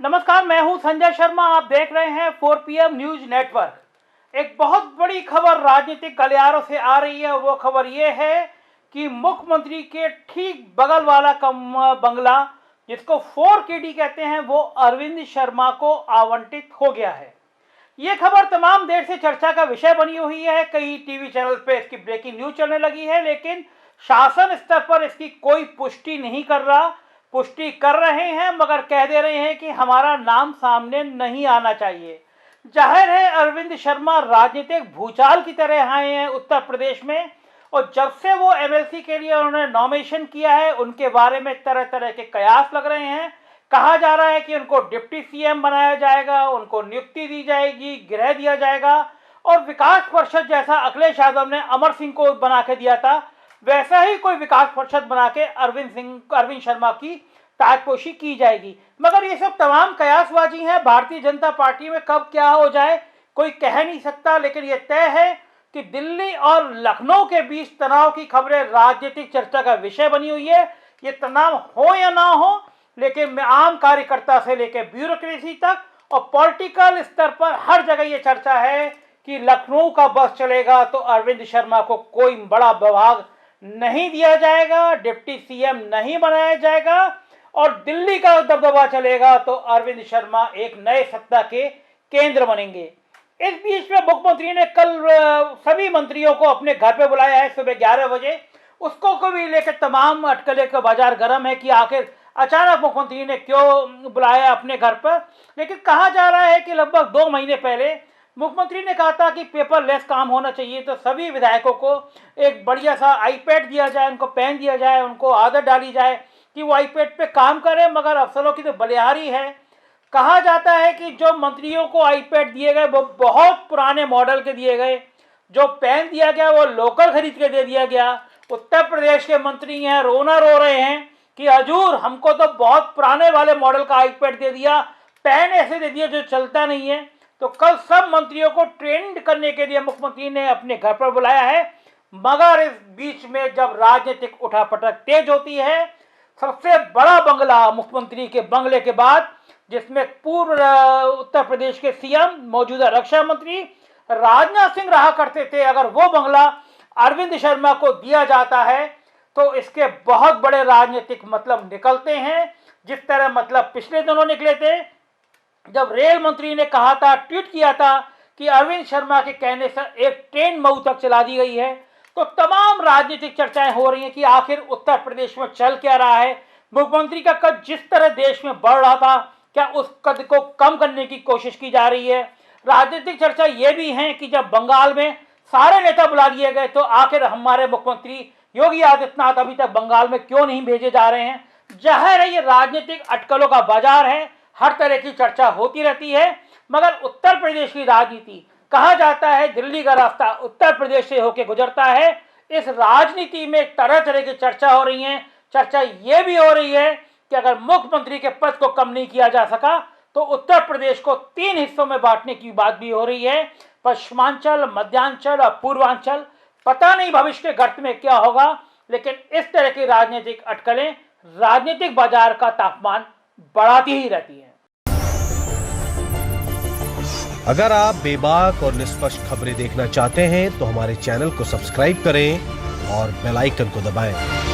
नमस्कार, मैं हूं संजय शर्मा। आप देख रहे हैं 4 PM न्यूज नेटवर्क। एक बहुत बड़ी खबर राजनीतिक गलियारों से आ रही है। वो खबर ये है कि मुख्यमंत्री के ठीक बगल वाला बंगला, जिसको 4KD कहते हैं, वो अरविंद शर्मा को आवंटित हो गया है। ये खबर तमाम देर से चर्चा का विषय बनी हुई है। कई टीवी चैनल पे इसकी ब्रेकिंग न्यूज चलने लगी है, लेकिन शासन स्तर पर इसकी कोई पुष्टि नहीं कर रहा। पुष्टि कर रहे हैं मगर कह दे रहे हैं कि हमारा नाम सामने नहीं आना चाहिए। जाहिर है अरविंद शर्मा राजनीतिक भूचाल की तरह आए हैं उत्तर प्रदेश में, और जब से वो MLC के लिए उन्होंने नॉमिनेशन किया है, उनके बारे में तरह तरह के कयास लग रहे हैं। कहा जा रहा है कि उनको डिप्टी CM बनाया जाएगा, उनको नियुक्ति दी जाएगी, गृह दिया जाएगा, और विकास परिषद जैसा अखिलेश यादव ने अमर सिंह को बना के दिया था, वैसा ही कोई विकास परिषद बना के अरविंद शर्मा की ताजपोशी की जाएगी। मगर ये सब तमाम कयासबाजी है। भारतीय जनता पार्टी में कब क्या हो जाए कोई कह नहीं सकता, लेकिन ये तय है कि दिल्ली और लखनऊ के बीच तनाव की खबरें राजनीतिक चर्चा का विषय बनी हुई है। ये तनाव हो या ना हो, लेकिन आम कार्यकर्ता से लेकर ब्यूरोक्रेसी तक और पॉलिटिकल स्तर पर हर जगह ये चर्चा है कि लखनऊ का बस चलेगा तो अरविंद शर्मा को कोई बड़ा विभाग नहीं दिया जाएगा, डिप्टी CM नहीं बनाया जाएगा, और दिल्ली का दबदबा चलेगा तो अरविंद शर्मा एक नए सत्ता के केंद्र बनेंगे। इस बीच में मुख्यमंत्री ने कल सभी मंत्रियों को अपने घर पे बुलाया है सुबह 11 बजे। उसको को भी लेकर तमाम अटकलें का बाजार गर्म है कि आखिर अचानक मुख्यमंत्री ने क्यों बुलाया अपने घर पर। लेकिन कहा जा रहा है कि लगभग 2 महीने पहले मुख्यमंत्री ने कहा था कि पेपरलेस काम होना चाहिए, तो सभी विधायकों को एक बढ़िया सा iPad दिया जाए, उनको पेन दिया जाए, उनको आदत डाली जाए कि वो iPad पे काम करें। मगर अफसरों की तो बलिहारी है। कहा जाता है कि जो मंत्रियों को iPad दिए गए वो बहुत पुराने मॉडल के दिए गए, जो पेन दिया गया वो लोकल खरीद के दे दिया गया। उत्तर प्रदेश के मंत्री हैं, रोना रो रहे हैं कि हजूर हमको तो बहुत पुराने वाले मॉडल का iPad दे दिया, पेन ऐसे दे दिया जो चलता नहीं है। तो कल सब मंत्रियों को ट्रेंड करने के लिए मुख्यमंत्री ने अपने घर पर बुलाया है। मगर इस बीच में जब राजनीतिक उठापटक तेज होती है, सबसे बड़ा बंगला मुख्यमंत्री के बंगले के बाद, जिसमें पूर्व उत्तर प्रदेश के CM मौजूदा रक्षा मंत्री राजनाथ सिंह रहा करते थे, अगर वो बंगला अरविंद शर्मा को दिया जाता है तो इसके बहुत बड़े राजनीतिक मतलब निकलते हैं। जिस तरह मतलब पिछले दिनों निकले थे जब रेल मंत्री ने कहा था, ट्वीट किया था कि अरविंद शर्मा के कहने से एक ट्रेन मऊ तक चला दी गई है। तो तमाम राजनीतिक चर्चाएं हो रही हैं कि आखिर उत्तर प्रदेश में चल क्या रहा है। मुख्यमंत्री का कद जिस तरह देश में बढ़ रहा था, क्या उस कद को कम करने की कोशिश की जा रही है। राजनीतिक चर्चा ये भी है कि जब बंगाल में सारे नेता बुला लिए गए तो आखिर हमारे मुख्यमंत्री योगी आदित्यनाथ अभी तक बंगाल में क्यों नहीं भेजे जा रहे हैं। जाहिर है ये राजनीतिक अटकलों का बाजार है, हर तरह की चर्चा होती रहती है। मगर उत्तर प्रदेश की राजनीति, कहा जाता है दिल्ली का रास्ता उत्तर प्रदेश से होकर गुजरता है। इस राजनीति में तरह तरह की चर्चा हो रही है। चर्चा ये भी हो रही है कि अगर मुख्यमंत्री के पद को कम नहीं किया जा सका तो उत्तर प्रदेश को 3 हिस्सों में बांटने की बात भी हो रही है, पश्चिमांचल, मध्यांचल और पूर्वांचल। पता नहीं भविष्य के गर्त में क्या होगा, लेकिन इस तरह की राजनीतिक अटकलें राजनीतिक बाजार का तापमान बढ़ाती ही रहती है। अगर आप बेबाक और निष्पक्ष खबरें देखना चाहते हैं तो हमारे चैनल को सब्सक्राइब करें और बेल आइकन को दबाएं।